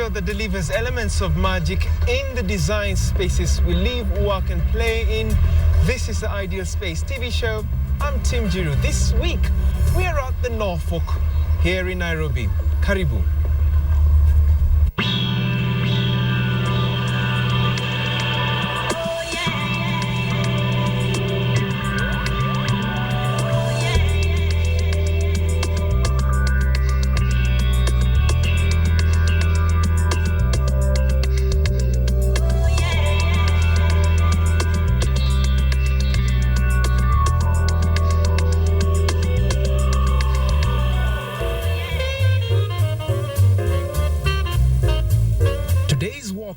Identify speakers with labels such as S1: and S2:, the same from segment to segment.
S1: show that delivers elements of magic in the design spaces we live, work and play in. This is the Ideal Space TV show. I'm Tim Jiru. This week we are at the Norfolk here in Nairobi. Karibu.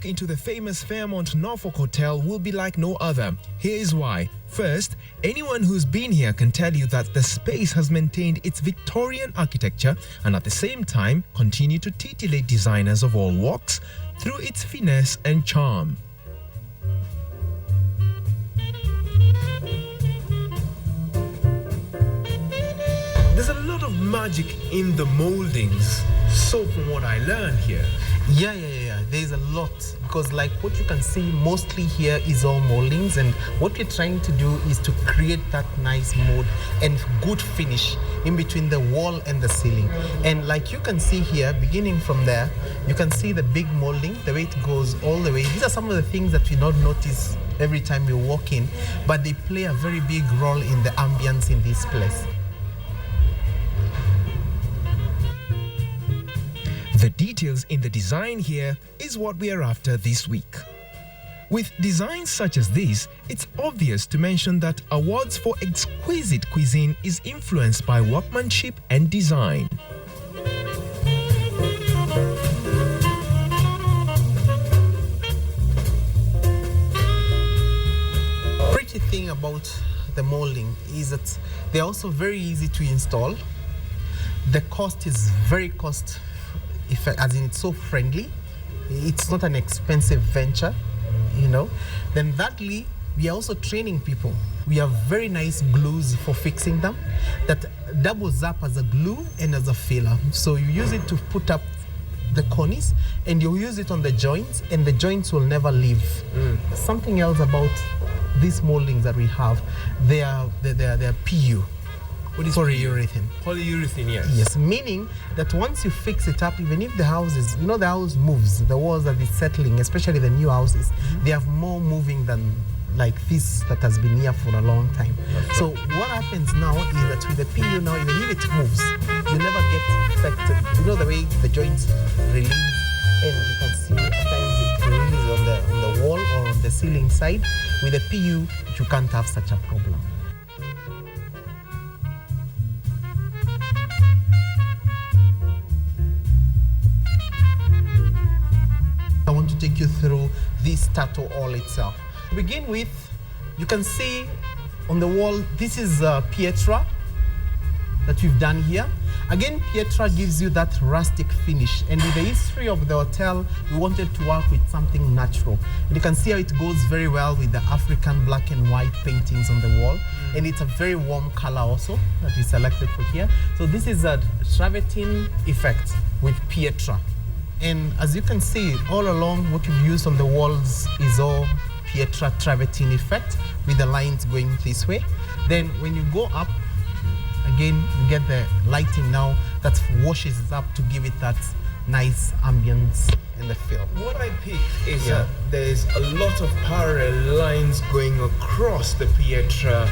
S1: Into the famous Fairmont Norfolk Hotel will be like no other. Here is why. First, anyone who's been here can tell you that the space has maintained its Victorian architecture and at the same time continue to titillate designers of all walks through its finesse and charm. There's a lot of magic in the moldings. So from what I learned here.
S2: Yeah. There's a lot because like what you can see mostly here is all moldings, and what we're trying to do is to create that nice mold and good finish in between the wall and the ceiling. And like you can see here, beginning from there, you can see the big molding, the way it goes all the way. These are some of the things that we don't notice every time you walk in, but they play a very big role in the ambience in this place.
S1: The details in the design here is what we are after this week. With designs such as this, it's obvious to mention that awards for exquisite cuisine is influenced by workmanship and design.
S2: Pretty thing about the molding is that they're also very easy to install. The cost is very as in it's so friendly. It's not an expensive venture, you know. Then thirdly, we are also training people. We have very nice glues for fixing them that doubles up as a glue and as a filler. So you use it to put up the cornice and you use it on the joints, and the joints will never leave. Something else about these moldings that we have, they are PU.
S1: What is
S2: polyurethane?
S1: Polyurethane, yes.
S2: Yes, meaning that once you fix it up, even if the house is, the house moves, the walls that is settling, especially the new houses, they have more moving than like this that has been here for a long time. Okay. So what happens now is that with the PU now, even if it moves, you never get affected. You know the way the joints release, and you can see at times it releases on the wall or on the ceiling side. With the PU, you can't have such a problem. I want to take you through this tattoo all itself. To begin with, you can see on the wall, this is Pietra that we've done here. Again, Pietra gives you that rustic finish. And with the history of the hotel, we wanted to work with something natural. And you can see how it goes very well with the African black and white paintings on the wall. And it's a very warm color also that we selected for here. So this is a travertine effect with Pietra. And as you can see, all along what we've used on the walls is all Pietra travertine effect with the lines going this way. Then when you go up, again, you get the lighting now that washes it up to give it that nice ambience in the film.
S1: What I picked is that there's a lot of parallel lines going across the Pietra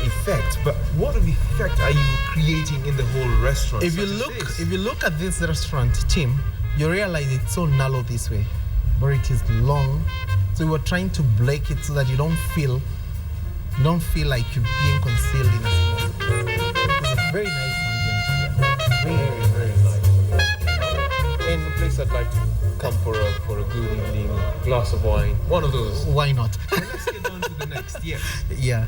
S1: effect. But what effect are you creating in the whole restaurant?
S2: If you look at this restaurant, Tim, you realize it's so narrow this way, but it is long. So we were trying to break it so that you don't feel like you're being concealed in a small space. It's a very nice ambience here. Very
S1: nice. And a place I'd like to come for a good evening, glass of wine, one of those.
S2: Why not?
S1: So let's get on to the next. Yes.
S2: Yeah.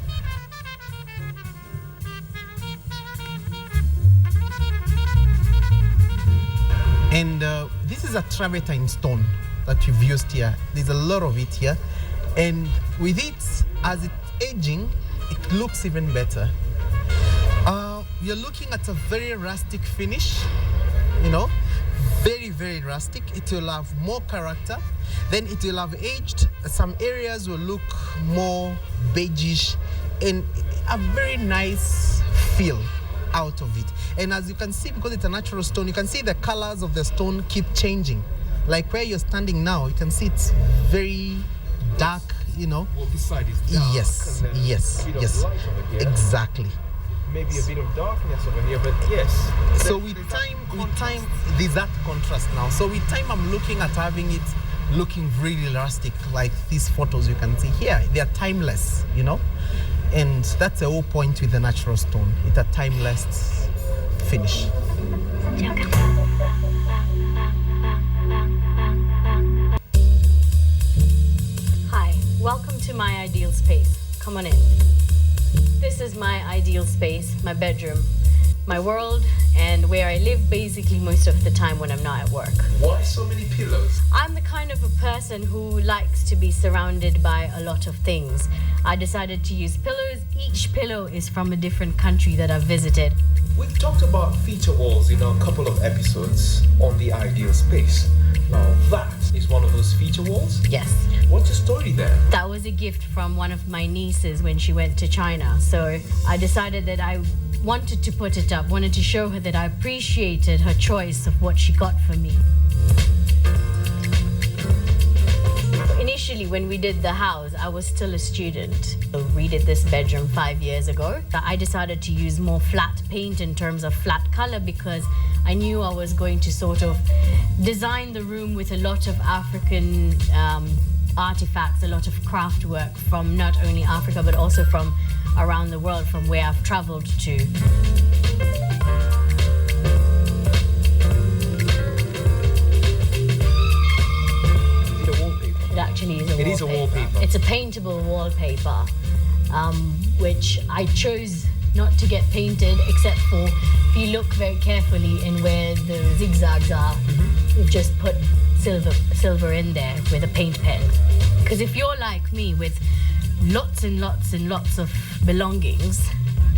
S2: And this is a travertine stone that you've used here. There's a lot of it here. And with it, as it's aging, it looks even better. You're looking at a very rustic finish, very, very rustic. It will have more character. Then it will have aged. Some areas will look more beigeish and a very nice feel out of it. And as you can see, because it's a natural stone, you can see the colors of the stone keep changing. Like where you're standing now, you can see it's very dark, you know.
S1: Well, this side is dark.
S2: Yes,
S1: and then
S2: yes,
S1: a bit
S2: yes.
S1: of light over here.
S2: Exactly.
S1: Maybe a bit of darkness over here, but yes.
S2: So with time, there's that contrast now. So with time, I'm looking at having it looking really rustic, like these photos you can see here. They are timeless, you know. And that's the whole point with the natural stone. It's a timeless finish.
S3: Hi, welcome to my ideal space. Come on in. This is my ideal space, my bedroom, my world, and where I live basically most of the time when I'm not at work.
S1: Why so many pillows?
S3: I'm the kind of a person who likes to be surrounded by a lot of things. I decided to use pillows. Each pillow is from a different country that I've visited.
S1: We've talked about feature walls in a couple of episodes on the ideal space. Now that is one of those feature walls?
S3: Yes.
S1: What's the story there?
S3: That was a gift from one of my nieces when she went to China. So I decided that I wanted to put it up, wanted to show her that I appreciated her choice of what she got for me. Initially, when we did the house, I was still a student. So we did this bedroom 5 years ago. I decided to use more flat paint in terms of flat color because I knew I was going to sort of design the room with a lot of African artifacts, a lot of craft work from not only Africa but also from around the world, from where I've traveled to. It actually is a wallpaper.
S1: It is a wallpaper.
S3: It's a paintable wallpaper, which I chose not to get painted, except for if you look very carefully in where the zigzags are, we've just put silver in there with a paint pen. Because if you're like me with lots and lots and lots of belongings,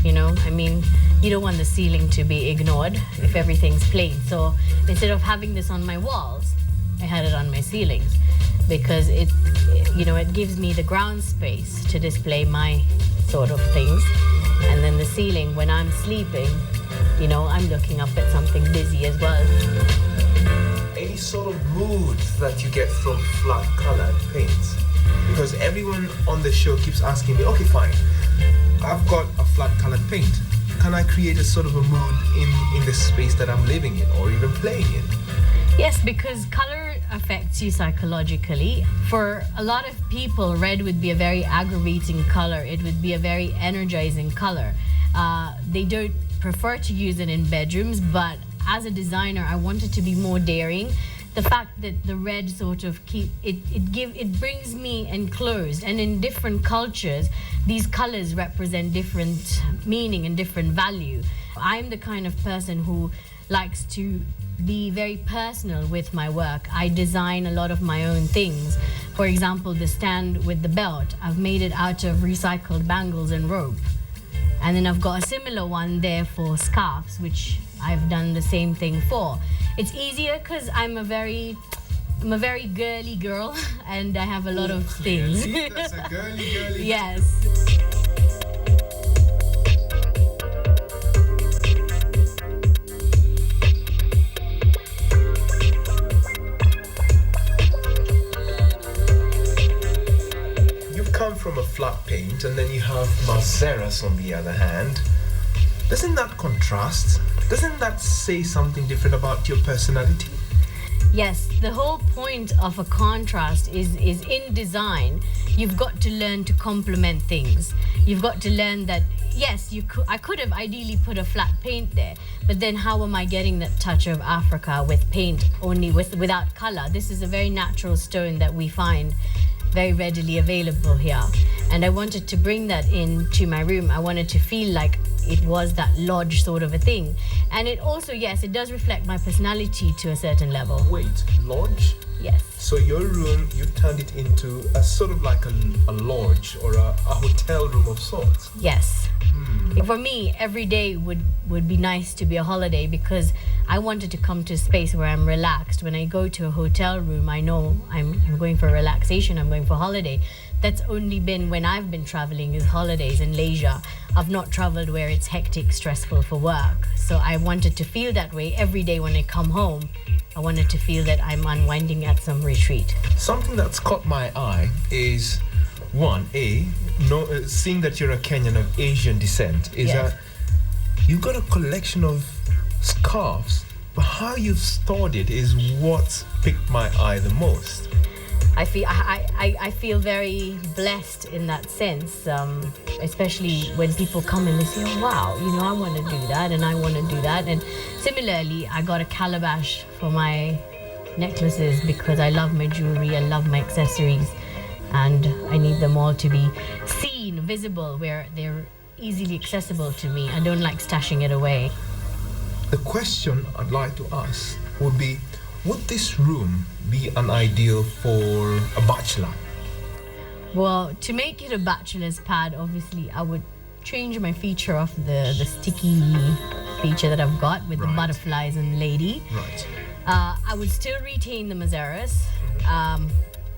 S3: you know, I mean, you don't want the ceiling to be ignored if everything's plain. So instead of having this on my walls, I had it on my ceilings because it gives me the ground space to display my sort of things. And then the ceiling, when I'm sleeping, you know, I'm looking up at something busy as well.
S1: Any sort of mood that you get from flat colored paints? Because everyone on the show keeps asking me, okay, fine, I've got a flat colored paint. Can I create a sort of a mood in the space that I'm living in or even playing in?
S3: Yes, because color affects you psychologically. For a lot of people, red would be a very aggravating color. It would be a very energizing color. They don't prefer to use it in bedrooms, but as a designer, I wanted to be more daring. The fact that the red sort of it brings me enclosed, and in different cultures, these colors represent different meaning and different value. I'm the kind of person who likes to be very personal with my work. I design a lot of my own things. For example, the stand with the belt, I've made it out of recycled bangles and rope. And then I've got a similar one there for scarves, which I've done the same thing for. It's easier because I'm a very girly girl and I have a lot of things.
S1: That's a girly.
S3: Yes.
S1: Come from a flat paint and then you have Mazeras on the other hand. Doesn't that contrast? Doesn't that say something different about your personality?
S3: Yes, the whole point of a contrast is in design. You've got to learn to complement things. You've got to learn that yes, I could have ideally put a flat paint there, but then how am I getting that touch of Africa with paint only without color? This is a very natural stone that we find very readily available here, and I wanted to bring that into my room. I wanted to feel like it was that lodge sort of a thing, and it also, yes, it does reflect my personality to a certain level.
S1: Wait, lodge?
S3: Yes.
S1: So your room, you turned it into a sort of like a lodge or a hotel room of sorts?
S3: Yes. For me, every day would be nice to be a holiday because I wanted to come to a space where I'm relaxed. When I go to a hotel room, I know I'm going for relaxation, I'm going for holiday. That's only been when I've been traveling is holidays and leisure. I've not traveled where it's hectic, stressful for work. So I wanted to feel that way every day when I come home. I wanted to feel that I'm unwinding at some retreat.
S1: Something that's caught my eye is seeing that you're a Kenyan of Asian descent, is
S3: Yes.
S1: that you've got a collection of scarves, but how you've stored it is what piqued my eye the most.
S3: I feel very blessed in that sense, especially when people come and they say, oh, wow, I want to do that and I want to do that. And similarly, I got a calabash for my necklaces because I love my jewelry, I love my accessories, and I need them all to be seen, visible, where they're easily accessible to me. I don't like stashing it away.
S1: The question I'd like to ask would be, would this room be an ideal for a bachelor?
S3: Well, to make it a bachelor's pad, obviously, I would change my feature of the sticky feature that I've got with the
S1: Right.
S3: butterflies and lady.
S1: Right.
S3: I would still retain the Mazaras.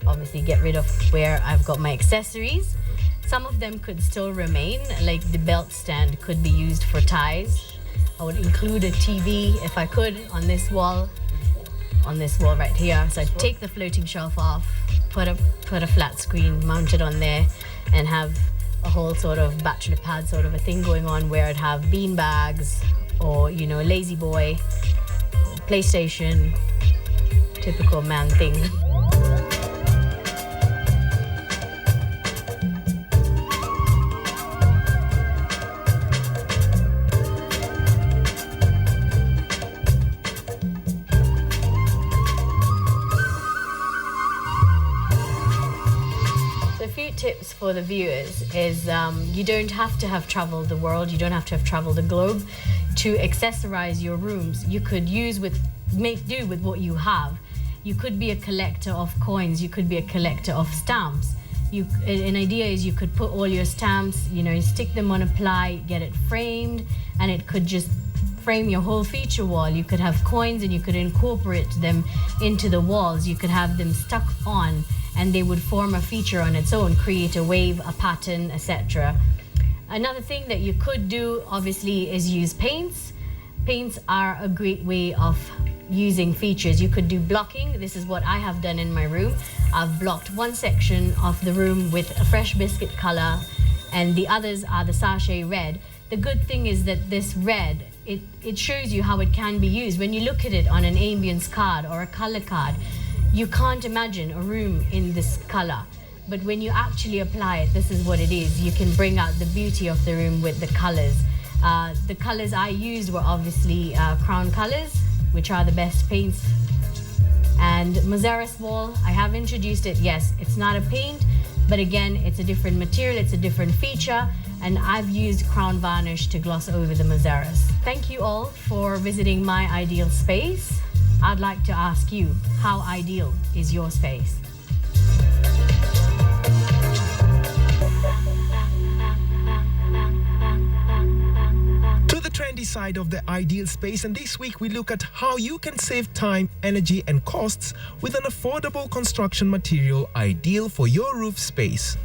S3: Obviously, get rid of where I've got my accessories. Some of them could still remain, like the belt stand could be used for ties. I would include a TV if I could on this wall right here. So I'd take the floating shelf off, put a flat screen mounted on there, and have a whole sort of bachelor pad sort of a thing going on where I'd have bean bags or lazy boy, PlayStation, typical man thing. Tips for the viewers is you don't have to have traveled the world, you don't have to have traveled the globe to accessorize your rooms. You could make do with what you have. You could be a collector of coins, you could be a collector of stamps. An idea is you could put all your stamps, stick them on a ply, get it framed, and it could just frame your whole feature wall. You could have coins and you could incorporate them into the walls. You could have them stuck on and they would form a feature on its own, create a wave, a pattern, etc. Another thing that you could do, obviously, is use paints. Paints are a great way of using features. You could do blocking. This is what I have done in my room. I've blocked one section of the room with a fresh biscuit color, and the others are the sachet red. The good thing is that this red, it shows you how it can be used. When you look at it on an ambience card or a color card, you can't imagine a room in this color. But when you actually apply it, this is what it is. You can bring out the beauty of the room with the colors. The colors I used were obviously Crown colors, which are the best paints. And Mazaras wall, I have introduced it. Yes, it's not a paint, but again, it's a different material, it's a different feature, and I've used Crown varnish to gloss over the Mazaras. Thank you all for visiting my ideal space. I'd like to ask you, how ideal is your space?
S1: To the trendy side of the ideal space, and this week we look at how you can save time, energy and costs with an affordable construction material ideal for your roof space.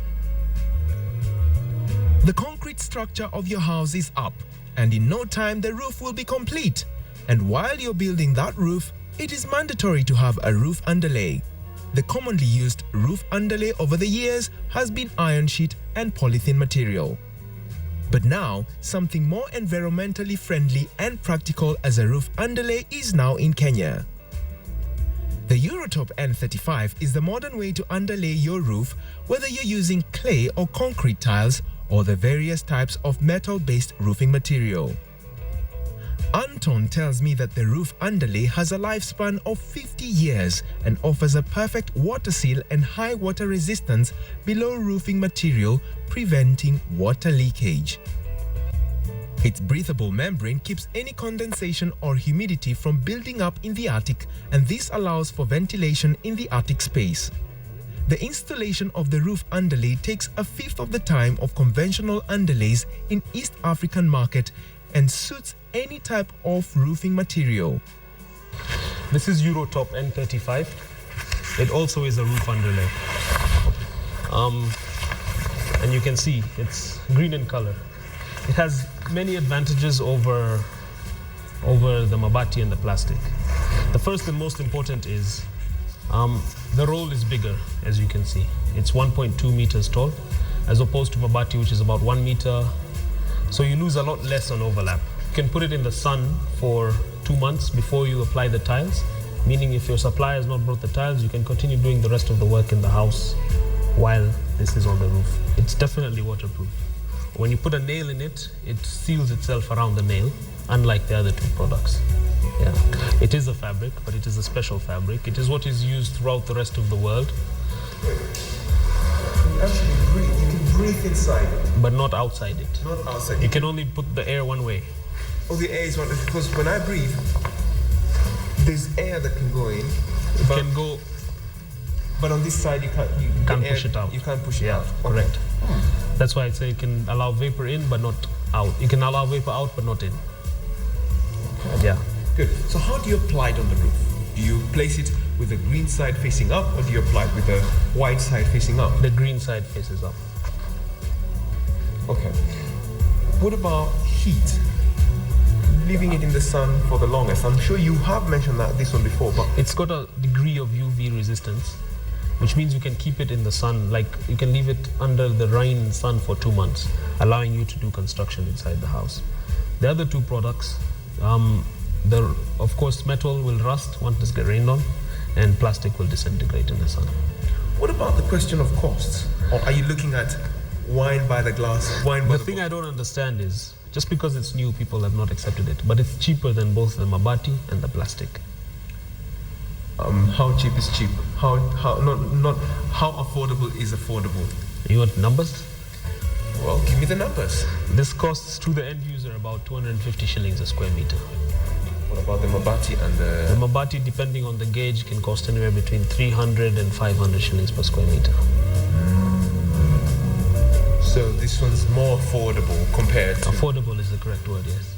S1: The concrete structure of your house is up, and in no time the roof will be complete. And while you're building that roof, it is mandatory to have a roof underlay. The commonly used roof underlay over the years has been iron sheet and polythene material. But now, something more environmentally friendly and practical as a roof underlay is now in Kenya. The Eurotop N35 is the modern way to underlay your roof, whether you're using clay or concrete tiles or the various types of metal-based roofing material. Anton tells me that the roof underlay has a lifespan of 50 years and offers a perfect water seal and high water resistance below roofing material, preventing water leakage. Its breathable membrane keeps any condensation or humidity from building up in the attic, and this allows for ventilation in the attic space. The installation of the roof underlay takes a fifth of the time of conventional underlays in East African market, and suits any type of roofing material.
S4: This is Eurotop N35. It also is a roof underlay. And you can see it's green in color. It has many advantages over the Mabati and the plastic. The first and most important is the roll is bigger, as you can see. It's 1.2 meters tall, as opposed to Mabati, which is about 1 meter. So you lose a lot less on overlap. You can put it in the sun for 2 months before you apply the tiles, meaning if your supplier has not brought the tiles, you can continue doing the rest of the work in the house while this is on the roof. It's definitely waterproof. When you put a nail in it, it seals itself around the nail, unlike the other two products. Yeah. It is a fabric, but it is a special fabric. It is what is used throughout the rest of the world.
S1: You actually breathe. You can breathe inside it.
S4: But not outside it.
S1: Not outside.
S4: You can only put the air one way.
S1: Oh, the air is one, because when I breathe, there's air that can go in.
S4: It can go.
S1: But on this side, you
S4: Can't push it out.
S1: You can't push it out. Okay.
S4: Correct. That's why I say you can allow vapor in, but not out. You can allow vapor out, but not in. Yeah.
S1: Good. So how do you apply it on the roof? Do you place it with the green side facing up, or do you apply it with the white side facing up?
S4: The green side faces up.
S1: Okay. What about heat? Leaving it in the sun for the longest. I'm sure you have mentioned this one before, but
S4: It's got a degree of UV resistance, which means you can keep it in the sun. Like you can leave it under the rain and sun for 2 months, allowing you to do construction inside the house. The other two products, of course, metal will rust once it gets rained on, and plastic will disintegrate in the sun.
S1: what about the question of costs? Or are you looking at wine by the glass, wine by
S4: The thing I don't understand is, just because it's new, people have not accepted it, but it's cheaper than both the Mabati and the plastic.
S1: How cheap is cheap? How affordable is affordable?
S4: You want numbers?
S1: Well, give me the numbers.
S4: This costs to the end user about 250 shillings a square meter.
S1: What about the Mabati and
S4: The Mabati, depending on the gauge, can cost anywhere between 300 and 500 shillings per square meter.
S1: So this one's more affordable compared to...
S4: Affordable is the correct word, yes.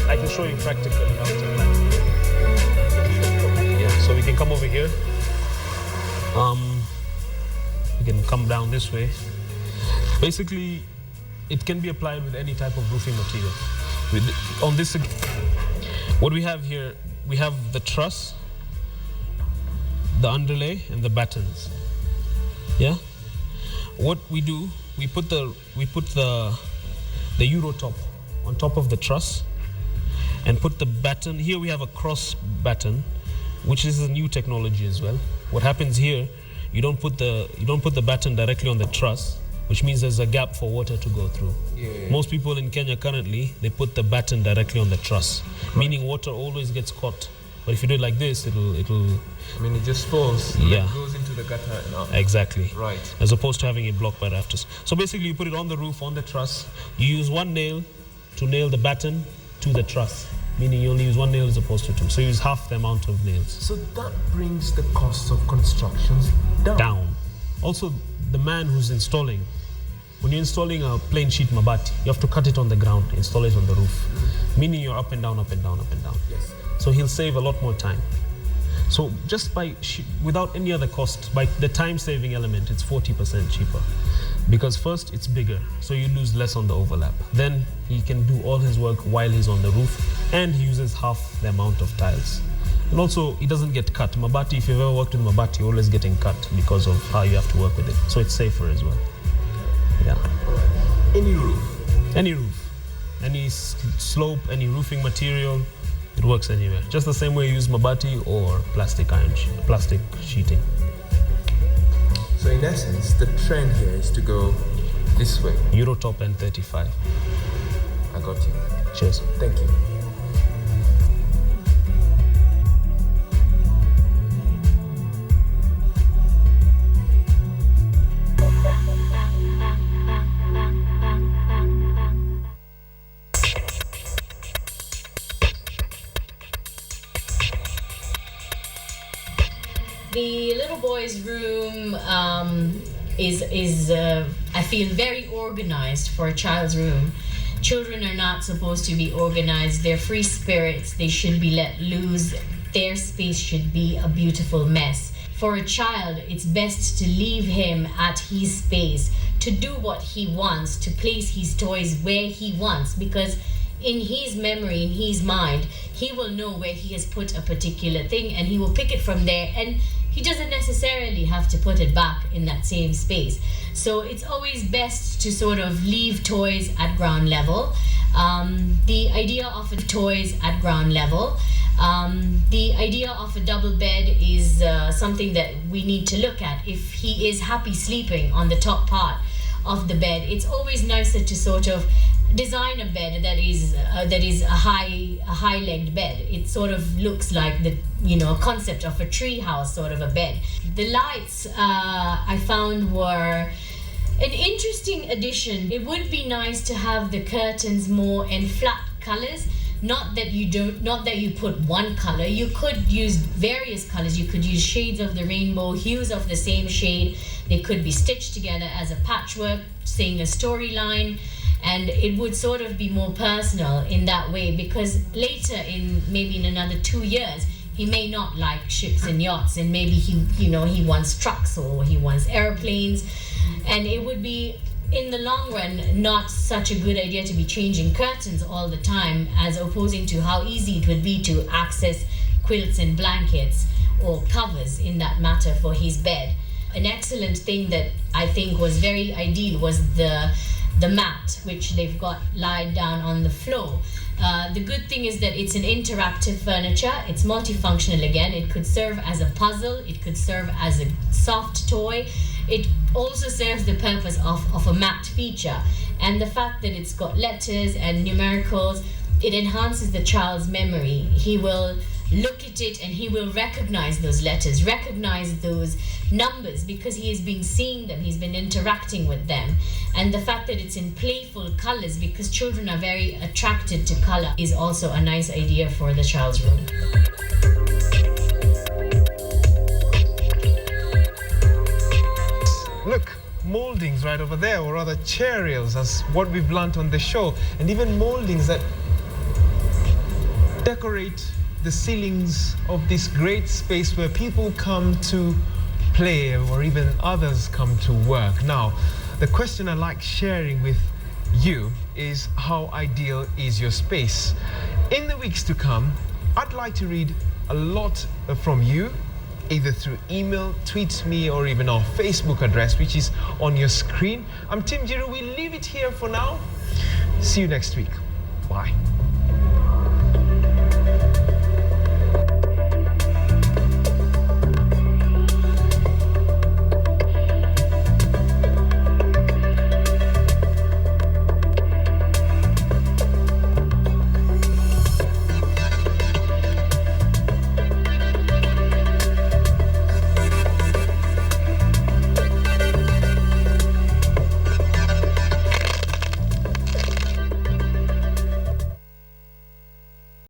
S4: I can show you practically how it's applied. Yeah, so we can come over here. We can come down this way. Basically, it can be applied with any type of roofing material. On this, what we have here, we have the truss, the underlay, and the battens. Yeah. What we do, we put the Eurotop on top of the truss, and put the batten. Here we have a cross batten, which is a new technology as well. What happens here, you don't put the batten directly on the truss, which means there's a gap for water to go through.
S1: Yeah.
S4: Most people in Kenya currently, they put the batten directly on the truss, meaning water always gets caught. But if you do it like this, it'll.
S1: I mean, it just falls.
S4: Yeah.
S1: It goes into the gutter and out.
S4: Exactly.
S1: Right.
S4: As opposed to having it blocked by rafters. So basically, you put it on the roof, on the truss. You use one nail to nail the batten to the truss, meaning you only use one nail as opposed to two. So you use half the amount of nails.
S1: So that brings the cost of constructions down.
S4: Also, the man who's installing, when you're installing a plain sheet Mabati, you have to cut it on the ground, install it on the roof, meaning you're up and down, up and down, up and down.
S1: Yes.
S4: So he'll save a lot more time. So just without any other cost, by the time-saving element, it's 40% cheaper. Because first, it's bigger, so you lose less on the overlap. Then he can do all his work while he's on the roof, and he uses half the amount of tiles. And also, it doesn't get cut. Mabati, if you've ever worked with Mabati, you're always getting cut because of how you have to work with it. So it's safer as well. Yeah.
S1: Any roof.
S4: Any roof, any slope, any roofing material, it works anywhere. Just the same way you use Mabati or plastic sheeting.
S1: So in essence, the trend here is to go this way.
S4: Eurotop N35.
S1: I got you.
S4: Cheers.
S1: Thank you.
S3: The little boy's room is I feel very organized for a child's room. Children are not supposed to be organized. They're free spirits. They should be let loose. Their space should be a beautiful mess. For a child, it's best to leave him at his space, to do what he wants, to place his toys where he wants, because in his memory, in his mind, he will know where he has put a particular thing and he will pick it from there, and he doesn't necessarily have to put it back in that same space. So it's always best to sort of leave toys at ground level. The idea of toys at ground level. The idea of a double bed is something that we need to look at. If he is happy sleeping on the top part of the bed, it's always nicer to sort of design a bed that is a high-legged bed. It sort of looks like the concept of a tree house sort of a bed. The lights I found were an interesting addition. It would be nice to have the curtains more in flat colors. Not that you put one color. You could use various colors. You could use shades of the rainbow, hues of the same shade. They could be stitched together as a patchwork, saying a storyline, and it would sort of be more personal in that way, because later maybe in another 2 years, he may not like ships and yachts, and maybe he wants trucks or he wants airplanes, and it would be, in the long run, not such a good idea to be changing curtains all the time, as opposing to how easy it would be to access quilts and blankets or covers in that matter for his bed. An excellent thing that I think was very ideal was the mat, which they've got lied down on the floor. The good thing is that it's an interactive furniture. It's multifunctional again. It could serve as a puzzle. It could serve as a soft toy. It also serves the purpose of a mat feature. And the fact that it's got letters and numericals, it enhances the child's memory. He will look at it and he will recognize those letters, recognize those numbers, because he has been seeing them, he's been interacting with them. And the fact that it's in playful colors, because children are very attracted to color, is also a nice idea for the child's room.
S1: Look, moldings right over there, or rather chair rails, as what we've learnt on the show, and even moldings that decorate the ceilings of this great space where people come to play, or even others come to work. Now, the question I like sharing with you is, how ideal is your space? In the weeks to come, I'd like to read a lot from you, either through email, tweet me, or even our Facebook address, which is on your screen. I'm Tim Jiru. We leave it here for now. See you next week. Bye.